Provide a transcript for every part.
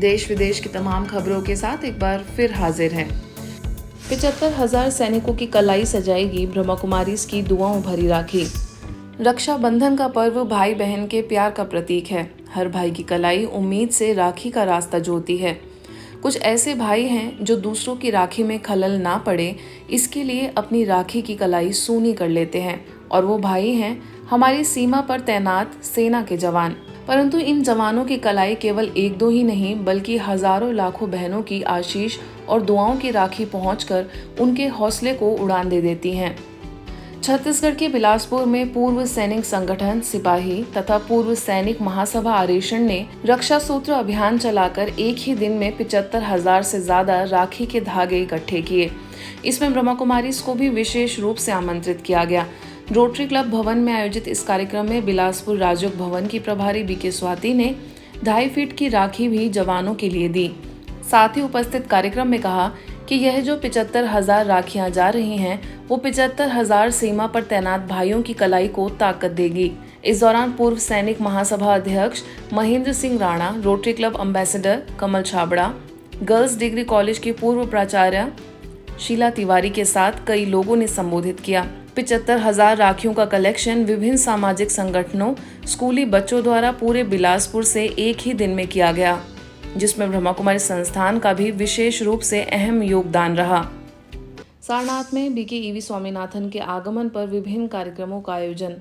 देश विदेश की तमाम खबरों के साथ एक बार फिर हाजिर हैं। 75,000 सैनिकों की कलाई सजाएगी ब्रह्मा कुमारीज़ की दुआओं भरी राखी। रक्षाबंधन का पर्व भाई बहन के प्यार का प्रतीक है। हर भाई की कलाई उम्मीद से राखी का रास्ता जोड़ती है। कुछ ऐसे भाई हैं जो दूसरों की राखी में खलल ना पड़े, इसके लिए अपनी राखी की कलाई सूनी कर लेते हैं। और वो भाई हैं हमारी सीमा पर तैनात सेना के जवान। परंतु इन जवानों की कलाई केवल एक दो ही नहीं, बल्कि हजारों लाखों बहनों की आशीष और दुआओं की राखी पहुंचकर उनके हौसले को उड़ान दे देती हैं। छत्तीसगढ़ के बिलासपुर में पूर्व सैनिक संगठन सिपाही तथा पूर्व सैनिक महासभा आरेषण ने रक्षा सूत्र अभियान चलाकर एक ही दिन में 75,000 से ज्यादा राखी के धागे इकट्ठे किए। इसमें ब्रह्मा कुमारीज़ को भी विशेष रूप से आमंत्रित किया गया। रोटरी क्लब भवन में आयोजित इस कार्यक्रम में बिलासपुर राजयोग भवन की प्रभारी बीके स्वाति ने 2.5 फीट की राखी भी जवानों के लिए दी। साथ ही उपस्थित कार्यक्रम में कहा कि यह जो 75,000 राखियां जा रही हैं, वो 75,000 सीमा पर तैनात भाइयों की कलाई को ताकत देगी। इस दौरान पूर्व सैनिक महासभा अध्यक्ष Mahendra Singh Rana, rotary club ambassador Kamal Chhabra, girls degree college की पूर्व प्राचार्य शीला तिवारी के साथ कई लोगों ने संबोधित किया। 75,000 राखियों का कलेक्शन विभिन्न सामाजिक संगठनों, स्कूली बच्चों द्वारा पूरे बिलासपुर से एक ही दिन में किया गया, जिसमें ब्रह्मा कुमारी संस्थान का भी विशेष रूप से अहम योगदान रहा। सारनाथ में बीके ईवी स्वामीनाथन के आगमन पर विभिन्न कार्यक्रमों का आयोजन।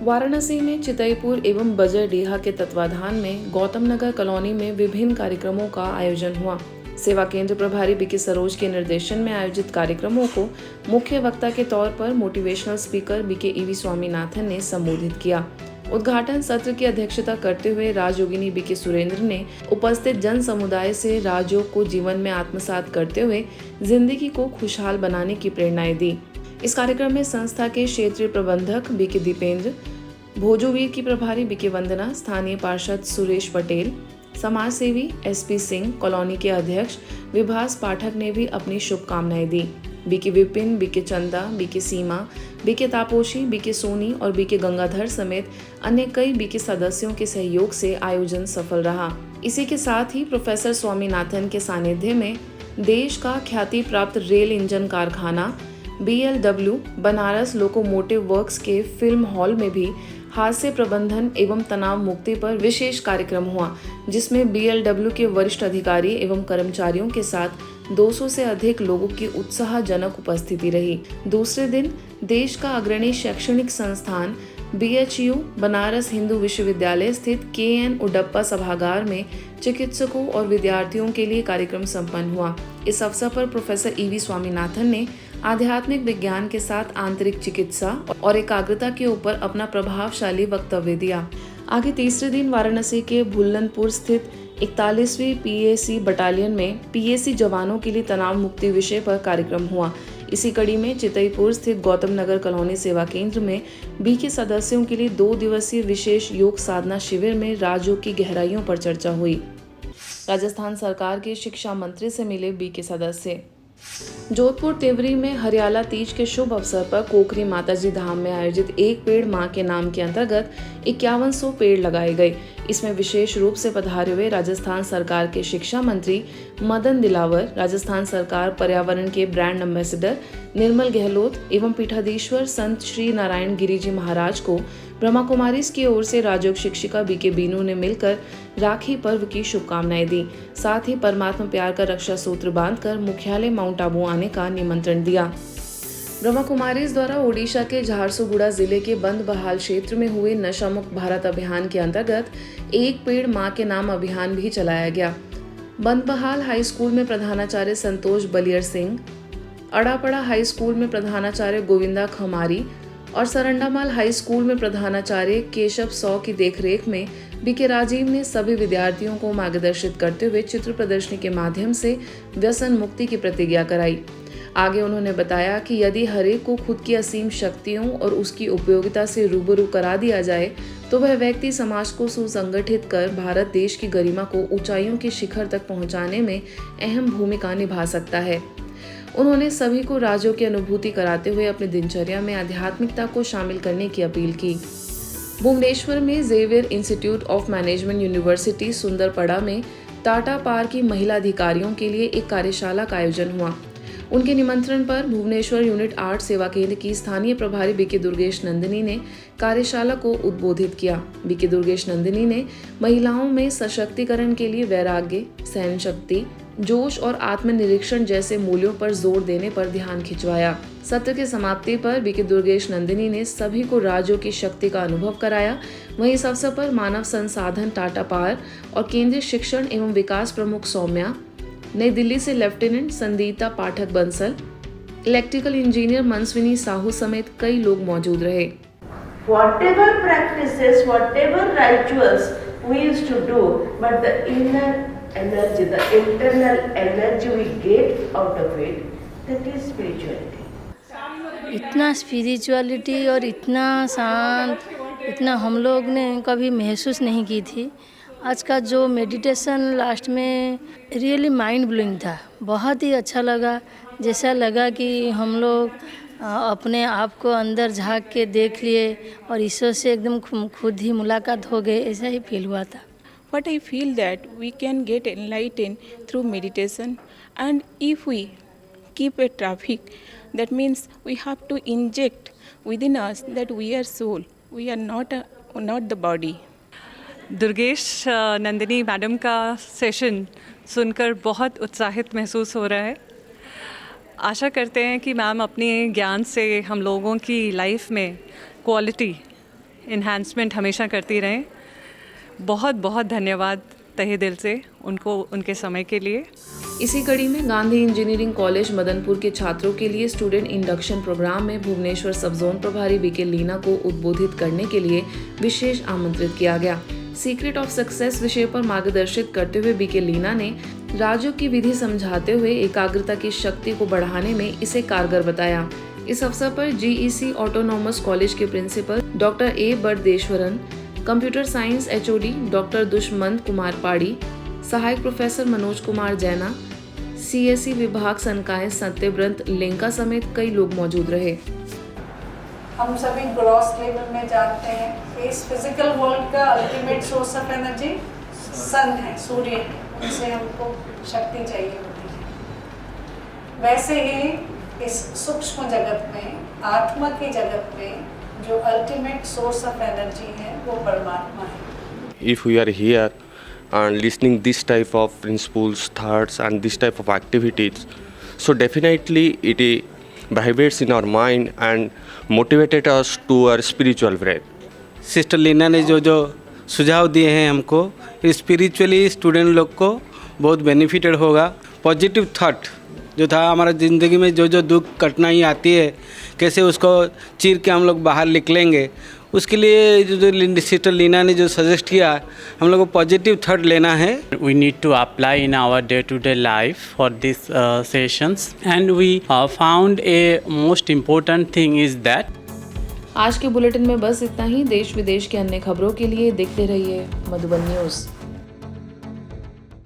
वाराणसी में चितईपुर एवं बजरडीहा के तत्वाधान में गौतम नगर कॉलोनी में विभिन्न कार्यक्रमों का आयोजन हुआ। सेवा केंद्र प्रभारी बीके सरोज के निर्देशन में आयोजित कार्यक्रमों को मुख्य वक्ता के तौर पर motivational speaker BK EV Swaminathan ने संबोधित किया। उद्घाटन सत्र की अध्यक्षता करते हुए राजयोगिनी बीके सुरेंद्र ने उपस्थित जन समुदाय से राजयोग को जीवन में आत्मसात करते हुए जिंदगी को खुशहाल बनाने की प्रेरणाएं दी। इस कार्यक्रम में संस्था के क्षेत्रीय प्रबंधक बीके दीपेंद्र, भोजोवीर की प्रभारी बीके वंदना, स्थानीय पार्षद सुरेश पटेल, समाज सेवी एसपी सिंह, कॉलोनी के अध्यक्ष विभास पाठक ने भी अपनी शुभकामनाएं दी। बीके विपिन, बीके चंदा, बीके सीमा, बीके तापोशी, बीके सोनी और बीके गंगाधर समेत अन्य कई बीके सदस्यों के सहयोग से आयोजन सफल रहा। इसी के साथ ही प्रोफेसर स्वामीनाथन के सानिध्य में देश का ख्याति प्राप्त रेल इंजन कारखाना BLW बनारस लोकोमोटिव वर्क्स के फिल्म हॉल में भी हास्य प्रबंधन एवं तनाव मुक्ति पर विशेष कार्यक्रम हुआ, जिसमें BLW के वरिष्ठ अधिकारी एवं कर्मचारियों के साथ 200 से अधिक लोगों की उत्साहजनक उपस्थिति रही। दूसरे दिन देश का अग्रणी शैक्षणिक संस्थान BHU बनारस हिंदू विश्वविद्यालय स्थित KN उडप्पा सभागार में चिकित्सकों और विद्यार्थियों के लिए कार्यक्रम संपन्न हुआ। इस अवसर पर प्रोफेसर ईवी स्वामीनाथन ने आध्यात्मिक विज्ञान के साथ आंतरिक चिकित्सा और एकाग्रता के ऊपर अपना प्रभावशाली वक्तव्य दिया। आगे तीसरे दिन वाराणसी के भुल्लनपुर स्थित 41वीं PAC बटालियन में PAC जवानों के लिए तनाव मुक्ति विषय पर कार्यक्रम हुआ। इसी कड़ी में चितईपुर स्थित गौतम नगर कॉलोनी सेवा केंद्र में बीके सदस्यों के लिए 2 दिवसीय विशेष योग साधना शिविर में राजयोग की गहराइयों पर चर्चा हुई। राजस्थान सरकार के शिक्षा मंत्री से मिले बीके सदस्य। जोधपुर तिवरी में हरियाला तीज के शुभ अवसर पर कोकरी माताजी धाम में आयोजित एक पेड़ मां के नाम के अंतर्गत 5100 पेड़ लगाए गए। इसमें विशेष रूप से पधारे हुए राजस्थान सरकार के शिक्षा मंत्री मदन दिलावर, राजस्थान सरकार पर्यावरण के ब्रांड एम्बेसडर निर्मल गहलोत एवं पीठाधीश्वर संत श्री नारायण गिरी जी महाराज को ब्रह्मा कुमारीज़ की ओर से राजयोग शिक्षिका बीके बीनू ने मिलकर राखी पर्व की शुभकामनाएं दी। साथ ही परमात्मा प्यार का रक्षा सूत्र बांधकर मुख्यालय माउंट आबू आने का निमंत्रण दिया। ब्रह्मा कुमारीज़ द्वारा ओडिशा के झारसुगुड़ा जिले के बंद बहाल क्षेत्र में हुए नशा मुक्त भारत अभियान के अंतर्गत एक पेड़ मां के नाम अभियान भी चलाया गया। बंद बहाल हाई स्कूल में प्रधानाचार्य संतोष बलियर सिंह, अड़ापड़ा हाई स्कूल में प्रधानाचार्य गोविंदा खमारी और सरंडामाल हाई स्कूल में प्रधानाचार्य केशव सौ की देखरेख में बीके राजीव ने सभी विद्यार्थियों को मार्गदर्शित करते हुए चित्र प्रदर्शनी के माध्यम से व्यसन मुक्ति की प्रतिज्ञा कराई। आगे उन्होंने बताया कि यदि हरेक को खुद की असीम शक्तियों और उसकी उपयोगिता से रूबरू करा दिया जाए तो वह व्यक्ति समाज को सुसंगठित कर भारत देश की गरिमा को ऊंचाइयों के शिखर तक पहुंचाने में अहम भूमिका निभा सकता है। उन्होंने सभी को राजयोग की अनुभूति कराते हुए अपनी दिनचर्या में आध्यात्मिकता को शामिल करने की अपील की। भुवनेश्वर में Xavier institute of management university Sundarpada में टाटा पार की महिला अधिकारियों के लिए एक कार्यशाला का आयोजन हुआ। उनके निमंत्रण पर भुवनेश्वर यूनिट 8 सेवा केंद्र की स्थानीय प्रभारी बीके दुर्गेश नंदिनी ने कार्यशाला को उद्बोधित किया। बीके दुर्गेश नंदिनी ने महिलाओं में सशक्तिकरण के लिए वैराग्य, सहन शक्ति, जोश और आत्मनिरीक्षण जैसे मूल्यों पर जोर देने पर ध्यान खिंचवाया। सत्र के समाप्ति पर बीके दुर्गेश नंदिनी ने सभी को राज्यों की शक्ति का अनुभव कराया। वहीं इस अवसर पर मानव संसाधन टाटा पार और केंद्रीय शिक्षण एवं विकास प्रमुख सौम्या, नई दिल्ली से लेफ्टिनेंट संदीता पाठक बंसल, इलेक्ट्रिकल इंजीनियर मनस्विनी साहू समेत कई लोग मौजूद रहे। Whatever practices, whatever rituals we used to do, but the inner energy, the internal energy we get out of it, that is spirituality. इतना स्पिरिचुअलिटी और इतना शांत, इतना हम लोग ने कभी महसूस नहीं की थी। आज का जो मेडिटेशन लास्ट में रियली माइंड ब्लोइंग था, बहुत ही अच्छा लगा। जैसा लगा कि हम लोग अपने आप को अंदर झांक के देख लिए और ईश्वर से एकदम खुद ही मुलाकात हो गए, ऐसा ही फील हुआ था। But I feel that we can get enlightened through meditation, and if we keep a traffic, that means we have to inject within us that we are soul, we are not the body. Durgesh Nandini madam का session सुनकर बहुत उत्साहित महसूस हो रहा है। आशा करते हैं कि मैम अपने ज्ञान से हम लोगों की लाइफ में क्वालिटी इन्हांसमेंट हमेशा करती रहें। बहुत बहुत धन्यवाद तहे दिल से उनको, उनके समय के लिए। इसी कड़ी में गांधी इंजीनियरिंग कॉलेज मदनपुर के छात्रों के लिए स्टूडेंट इंडक्शन प्रोग्राम में भुवनेश्वर सब जोन प्रभारी बीके लीना को उद्बोधित करने के लिए विशेष आमंत्रित किया गया। सीक्रेट ऑफ सक्सेस विषय पर मार्गदर्शित करते हुए बीके लीना ने राज्यों की विधि समझाते हुए एकाग्रता की शक्ति को बढ़ाने में इसे कारगर बताया। इस अवसर पर जीईसी ऑटोनॉमस कॉलेज के principal doctor A Bardeshwaran, computer science HOD doctor Dushmant Kumar Padi, सहायक प्रोफेसर मनोज कुमार जैना, सीएसई विभाग संकाय सत्यव्रत लेंका समेत कई लोग मौजूद रहे। हम सभी ग्रॉस लेवल में जानते हैं कि इस फिजिकल वर्ल्ड का ultimate source of energy sun है, सूर्य है, उनसे हमको शक्ति चाहिए होती है। वैसे ही इस सूक्ष्म जगत में, आत्मा की जगत में जो अल्टीमेट सोर्स ऑफ एनर्जी है वो परमात्मा है। If we are here and listening this type of principles, thoughts and this type of activities, so definitely it vibrates in our mind and motivated us to our spiritual way. Sister Leena ने जो सुझाव दिए हैं हमको, spiritually student लोग को बहुत benefited होगा। पॉजिटिव थॉट जो था हमारा ज़िंदगी में जो दुख कठिनाई आती है, कैसे उसको चीर के हम लोग बाहर निकलेंगे, उसके लिए जो सिस्टर लीना ने जो सजेस्ट किया, हम लोग को पॉजिटिव थॉट लेना है। We need to apply in our day-to-day life for these sessions, and we found a most important thing is that आज के बुलेटिन में बस इतना ही। देश विदेश के अन्य खबरों के लिए देखते रहिए मधुबन न्यूज़।